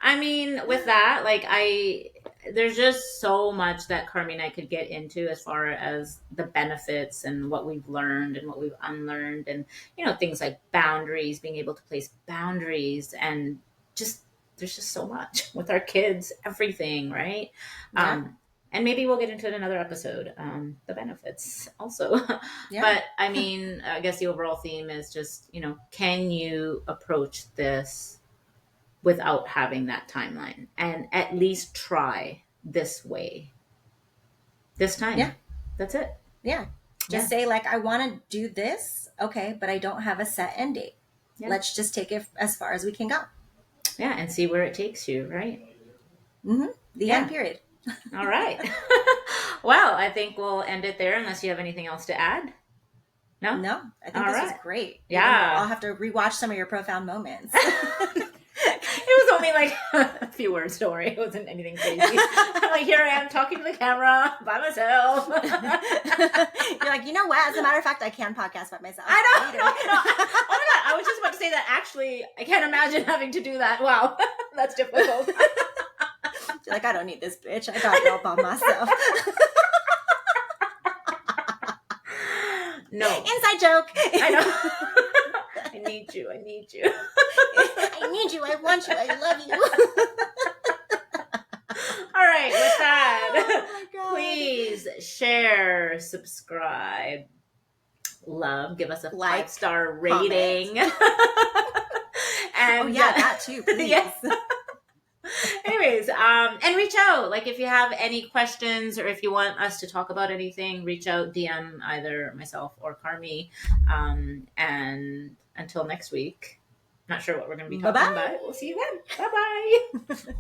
I mean, with that, like there's just so much that Carmi and I could get into as far as the benefits and what we've learned and what we've unlearned, and things like boundaries, being able to place boundaries, and just there's just so much with our kids, everything, right? Yeah. And maybe we'll get into it in another episode, the benefits also. Yeah. But I mean, I guess the overall theme is just, can you approach this without having that timeline and at least try this way this time? Yeah. That's it. Yeah. Yeah. Just say, like, I want to do this. Okay. But I don't have a set end date. Yeah. Let's just take it as far as we can go. Yeah. And see where it takes you, right? Mm-hmm. The Yeah. end period. All right. Well, I think we'll end it there unless you have anything else to add. No? No, I think All this was right. great. Yeah. I'll have to rewatch some of your profound moments. It was only like a few words, don't worry. It wasn't anything crazy. I'm like, here I am talking to the camera by myself. You're like, you know what? As a matter of fact, I can podcast by myself. I know. No. Oh my God. I was just about to say that actually, I can't imagine having to do that. Wow. That's difficult. You're like, I don't need this bitch. I got it all by myself. No. Inside joke. I know. I need you. I need you. I need you. I want you. I love you. All right. With that, Oh my God. please share, subscribe, love, give us a Like, 5-star rating. And Oh yeah, that too, please. Yeah. Anyways, and reach out. Like if you have any questions or if you want us to talk about anything, reach out, DM either myself or Carmie. And until next week, not sure what we're going to be talking Bye-bye. about. We'll see you then. Bye bye.